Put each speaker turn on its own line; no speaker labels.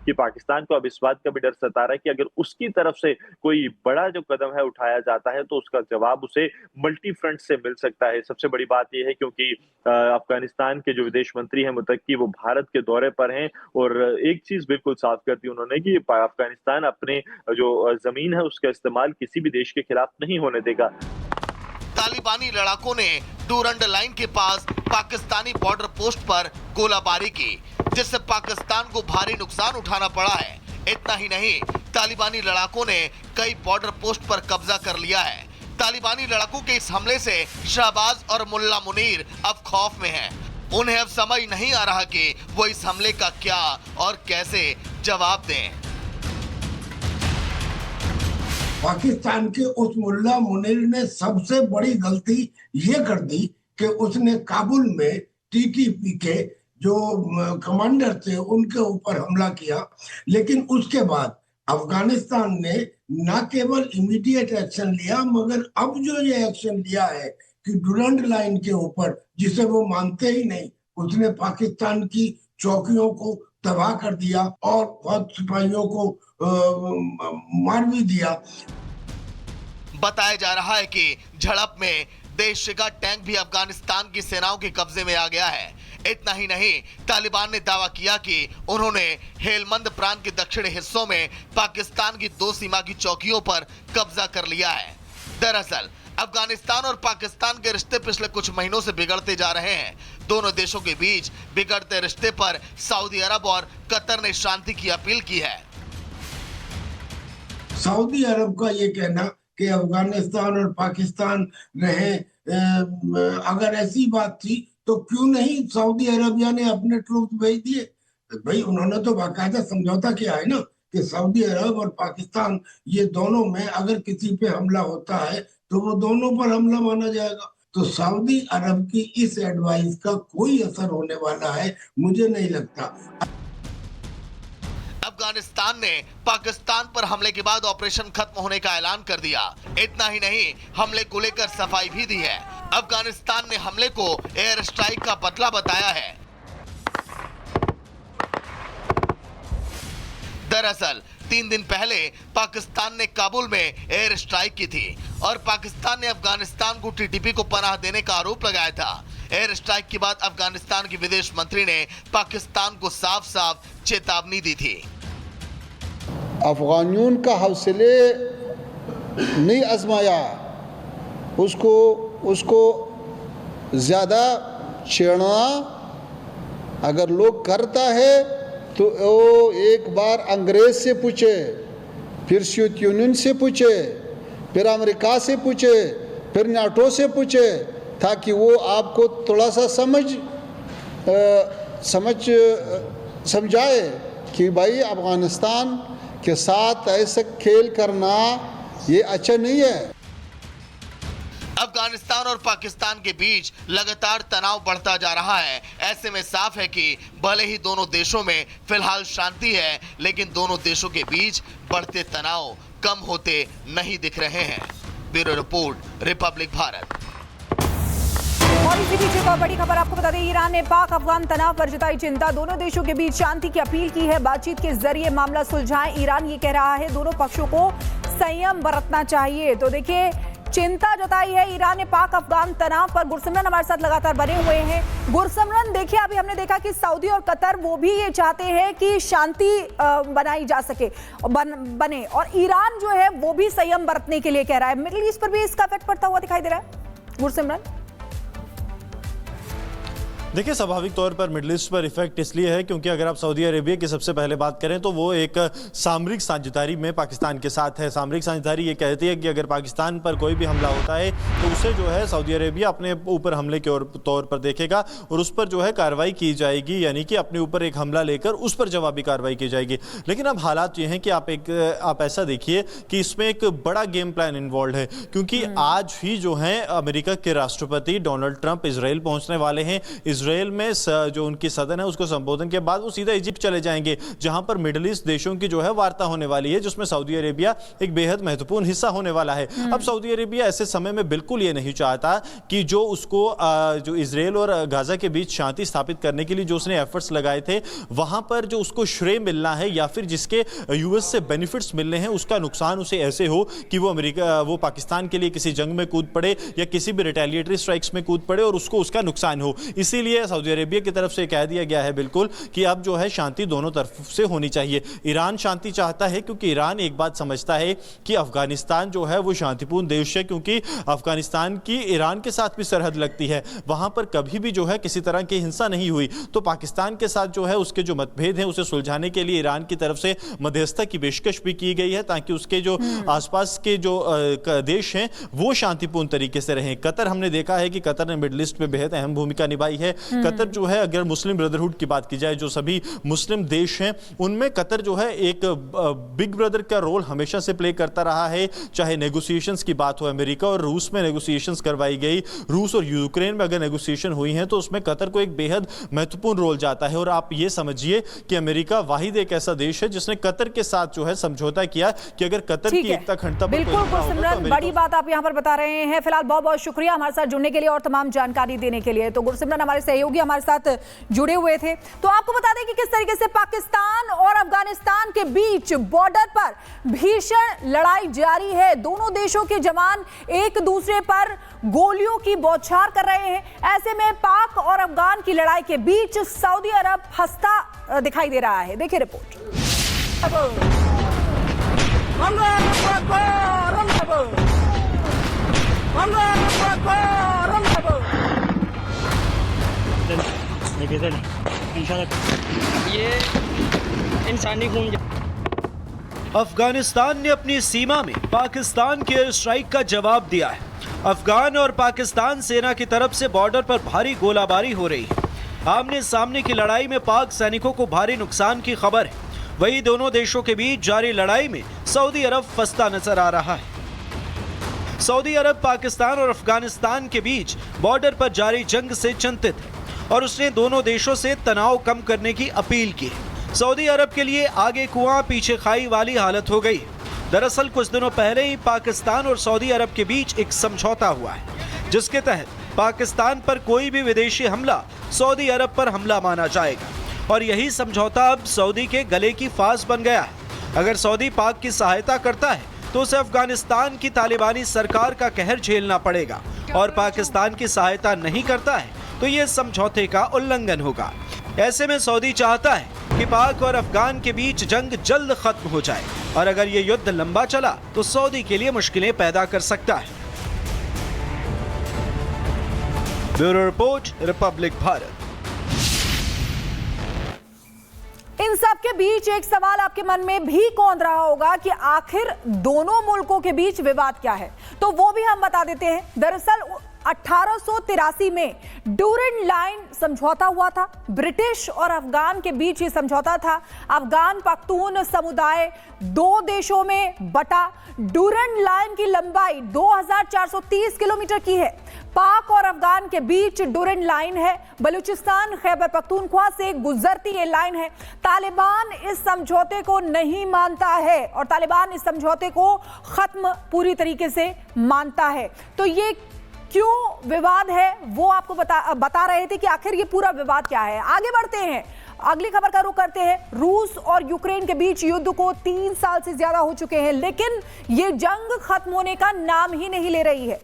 कि पाकिस्तान को अब इस बात का भी डर सता रहा है कि अगर उसकी तरफ से कोई बड़ा जो कदम है उठाया जाता है तो उसका जवाब उसे मल्टी फ्रंट से मिल सकता है। सबसे बड़ी बात ये है क्योंकि अफगानिस्तान के जो विदेश मंत्री हैं मुत्तकी, वो भारत के दौरे पर हैं और एक चीज बिल्कुल साफ कर दी उन्होंने कि अफगानिस्तान अपने जो जमीन है उसका इस्तेमाल किसी भी देश के खिलाफ नहीं होने देगा।
तालिबानी लड़ाकों ने डूरंड लाइन के पास पाकिस्तानी बॉर्डर पोस्ट पर गोलाबारी की, जिससे पाकिस्तान को भारी नुकसान उठाना पड़ा है। इतना ही नहीं, तालिबानी लड़ाकों ने कई बॉर्डर पोस्ट पर कब्जा कर लिया है। तालिबानी लड़ाकों के इस हमले से शहबाज और मुल्ला मुनीर अब खौफ में हैं। उन्हें अब समझ नहीं आ रहा कि वो इस हमले का क्या और कैसे जवाब दें।
पाकिस्तान के उस मुल्ला मुनीर ने सबसे बड़ी गलती ये कर दी कि उसने काबुल में टीटीपी के जो कमांडर थे उनके ऊपर हमला किया। लेकिन उसके बाद अफगानिस्तान ने न केवल इमीडिएट एक्शन लिया, मगर अब जो ये एक्शन लिया है कि डूरंड लाइन के ऊपर, जिसे वो मानते ही नहीं, उसने पाकिस्तान की चौकियों को तबाह कर दिया और बहुत सिपाहियों को मार भी दिया।
बताया जा रहा है कि झड़प में देश का टैंक भी अफगानिस्तान की सेनाओं के कब्जे में आ गया है। इतना ही नहीं, तालिबान ने दावा किया कि उन्होंने हेलमंद प्रांत के दक्षिणी हिस्सों में पाकिस्तान की 2 सीमा की चौकियों पर कब्जा कर लिया है। दरअसल अफगानिस्तान और पाकिस्तान के रिश्ते पिछले कुछ महीनों से बिगड़ते जा रहे हैं। दोनों देशों के बीच बिगड़ते रिश्ते पर सऊदी अरब और कतर ने शांति की अपील की है।
सऊदी अरब का ये कहना कि अफगानिस्तान और पाकिस्तान रहे, अगर ऐसी बात थी तो क्यों नहीं सऊदी अरबिया ने अपने ट्रूप भेज दिए? भाई उन्होंने तो बाकायदा समझौता किया है ना कि सऊदी अरब और पाकिस्तान ये दोनों में अगर किसी पे हमला होता है तो वो दोनों पर हमला माना जाएगा। तो सऊदी अरब की इस एडवाइस का कोई असर होने वाला है मुझे नहीं लगता।
अफगानिस्तान ने पाकिस्तान पर हमले के बाद ऑपरेशन खत्म होने का ऐलान कर दिया। इतना ही नहीं, हमले को लेकर सफाई भी दी है। अफगानिस्तान ने हमले को एयर स्ट्राइक का बदला बताया है। दरअसल 3 दिन पहले पाकिस्तान ने काबुल में एयर स्ट्राइक की थी और पाकिस्तान ने अफगानिस्तान को टीटीपी को पनाह देने का आरोप लगाया था। एयर स्ट्राइक के बाद अफगानिस्तान के विदेश मंत्री ने पाकिस्तान को साफ साफ चेतावनी दी थी।
अफगानियों का हौसले नहीं आजमाया, उसको ज़्यादा छेड़ना अगर लोग करता है तो वो एक बार अंग्रेज से पूछे, फिर सोवियत यूनियन से पूछे, फिर अमेरिका से पूछे, फिर नाटो से पूछे, ताकि वो आपको थोड़ा सा समझाए कि भाई अफगानिस्तान के साथ ऐसा खेल करना ये अच्छा नहीं है।
अफगानिस्तान और पाकिस्तान के बीच लगातार तनाव बढ़ता जा रहा है। ऐसे में साफ है कि भले ही दोनों देशों में फिलहाल शांति है, लेकिन दोनों देशों के बीच बढ़ते तनाव कम होते नहीं दिख रहे हैं। Bureau report, Republic Bharat.
और इसी बीच एक और बड़ी खबर आपको बता दें, ईरान ने पाक अफगान तनाव पर जताई चिंता। दोनों देशों के बीच शांति की अपील की है, बातचीत के जरिए मामला सुलझाएं। ईरान ये कह रहा है दोनों पक्षों को संयम बरतना चाहिए। तो देखिए, चिंता जताई है ईरान ने पाक अफगान तनाव पर। गुरसिमरन हमारे साथ लगातार बने हुए हैं। गुरसिमरन, देखिए अभी हमने देखा कि सऊदी और कतर वो भी ये चाहते हैं कि शांति बनाई जा सके, बने, और ईरान जो है वो भी संयम बरतने के लिए कह रहा है। मिडिल ईस्ट पर भी इसका इफेक्ट पड़ता हुआ दिखाई दे रहा है गुरसिमरन?
देखिए, स्वाभाविक तौर पर मिडिल ईस्ट पर इफेक्ट इसलिए है क्योंकि अगर आप सऊदी अरेबिया की सबसे पहले बात करें तो वो एक सामरिक साझेदारी में पाकिस्तान के साथ है। सामरिक साझेदारी ये कहती है कि अगर पाकिस्तान पर कोई भी हमला होता है तो उसे जो है सऊदी अरेबिया अपने ऊपर हमले के तौर पर देखेगा और उस पर जो है कार्रवाई की जाएगी, यानी कि अपने ऊपर एक हमला लेकर उस पर जवाबी कार्रवाई की जाएगी। लेकिन अब हालात ये हैं कि आप ऐसा देखिए कि इसमें एक बड़ा गेम प्लान इन्वॉल्व है, क्योंकि आज ही जो है अमेरिका के राष्ट्रपति डोनाल्ड ट्रंप इजराइल पहुंचने वाले हैं। इजराइल में जो उनकी सदन है उसको संबोधन के बाद वो सीधा इजिप्ट चले जाएंगे, जहां पर मिडिल ईस्ट देशों की जो है वार्ता होने वाली है, जिसमें सऊदी अरेबिया एक बेहद महत्वपूर्ण हिस्सा होने वाला है। अब सऊदी अरेबिया ऐसे समय में बिल्कुल ये नहीं चाहता कि जो उसको जो इजराइल और गाजा के बीच शांति स्थापित करने के लिए जो उसने एफर्ट्स लगाए थे, वहां पर जो उसको श्रेय मिलना है या फिर जिसके यूएस से बेनिफिट्स मिलने हैं, उसका नुकसान उसे ऐसे हो कि वो पाकिस्तान के लिए किसी जंग में कूद पड़े या किसी भी रिटेलिएटरी स्ट्राइक्स में कूद पड़े और उसको उसका नुकसान हो। इसीलिए सऊदी अरेबिया की तरफ से कह दिया गया है बिल्कुल कि अब जो है शांति दोनों तरफ से होनी चाहिए। ईरान शांति चाहता है क्योंकि ईरान एक बात समझता है कि अफगानिस्तान जो है वो शांतिपूर्ण देश है, क्योंकि अफगानिस्तान की ईरान के साथ भी सरहद लगती है, वहां पर कभी भी जो है किसी तरह की हिंसा नहीं हुई। तो पाकिस्तान के साथ जो है उसके जो मतभेद हैं उसे सुलझाने के लिए ईरान की तरफ से मध्यस्थता की पेशकश भी की गई है, ताकि उसके जो आसपास के जो देश हैं वो शांतिपूर्ण तरीके से रहें। कतर, हमने देखा है कि कतर ने मिडिल ईस्ट में बेहद अहम भूमिका निभाई है। कतर जो है, अगर मुस्लिम ब्रदरहुड की बात की जाए, जो सभी मुस्लिम देश हैं उनमें कतर जो है एक बिग ब्रदर का रोल हमेशा से प्ले करता रहा है। चाहे नेगोशिएशंस की बात हो, अमेरिका और रूस में नेगोशिएशंस करवाई गई, रूस और यूक्रेन में अगर नेगोशिएशन हुई हैं तो उसमें कतर को एक बेहद महत्वपूर्ण रोल जाता है। और आप ये समझिए कि अमेरिका वाहिद एक ऐसा देश है जिसने कतर के साथ जो है समझौता किया कि अगर कतर की एकता अखंडता पर
बिल्कुल गुरसिमरन, बड़ी बात आप यहां पर बता रहे हैं। फिलहाल बहुत बहुत शुक्रिया हमारे साथ जुड़ने के लिए और तमाम जानकारी देने के लिए। तो गुरसिमरन हमारे सहयोगी हमारे साथ जुड़े हुए थे। तो आपको बता दें कि किस तरीके से पाकिस्तान और अफगानिस्तान के बीच बॉर्डर पर भीषण लड़ाई जारी है। दोनों देशों के जवान एक दूसरे पर गोलियों की बौछार कर रहे हैं। ऐसे में पाक और अफगान की लड़ाई के बीच सऊदी अरब फंसता दिखाई दे रहा है। देखिए रिपोर्ट।
ये इंसानी खून।
अफगानिस्तान ने अपनी सीमा में पाकिस्तान के एयर स्ट्राइक का जवाब दिया है। अफगान और पाकिस्तान सेना की तरफ से बॉर्डर पर भारी गोलाबारी हो रही है। आमने सामने की लड़ाई में पाक सैनिकों को भारी नुकसान की खबर है। वहीं दोनों देशों के बीच जारी लड़ाई में सऊदी अरब फंसता नजर आ रहा है। सऊदी अरब पाकिस्तान और अफगानिस्तान के बीच बॉर्डर पर जारी जंग से चिंतित है और उसने दोनों देशों से तनाव कम करने की अपील की है। सऊदी अरब के लिए आगे कुआं पीछे खाई वाली हालत हो गई। दरअसल कुछ दिनों पहले ही पाकिस्तान और सऊदी अरब के बीच एक समझौता हुआ है, जिसके तहत पाकिस्तान पर कोई भी विदेशी हमला सऊदी अरब पर हमला माना जाएगा। और यही समझौता अब सऊदी के गले की फांस बन गया है। अगर सऊदी पाक की सहायता करता है तो उसे अफगानिस्तान की तालिबानी सरकार का कहर झेलना पड़ेगा, और पाकिस्तान की सहायता नहीं करता है तो ये समझौते का उल्लंघन होगा। ऐसे में सऊदी चाहता है कि पाक और अफगान के बीच जंग जल्द खत्म हो जाए, और अगर ये युद्ध लंबा चला तो सऊदी के लिए मुश्किलें पैदा कर सकता है। Bureau report, Republic Bharat.
इन सब के बीच एक सवाल आपके मन में भी कौंध रहा होगा कि आखिर दोनों मुल्कों के बीच विवाद क्या है, तो वो भी हम बता देते हैं। दरअसल 1883 में डूरन लाइन समझौता हुआ था। ब्रिटिश और अफगान के बीच ये समझौता था। अफगान पख्तून समुदाय दो देशों में बटा। डूरन लाइन की लंबाई 2430 किलोमीटर की है। पाक और अफगान के बीच डूरन लाइन है। बलूचिस्तान खैबर पख्तूनख्वा से गुजरती ये लाइन है। तालिबान इस समझौते को नहीं मानता है और तालिबान इस समझौते को खत्म पूरी तरीके से मानता है। तो ये क्यों विवाद है वो आपको बता रहे थे कि आखिर ये पूरा विवाद क्या है। आगे बढ़ते हैं, अगली खबर का रुख करते हैं। रूस और यूक्रेन के बीच युद्ध को 3 साल से ज्यादा हो चुके हैं, लेकिन ये जंग खत्म होने का नाम ही नहीं ले रही है।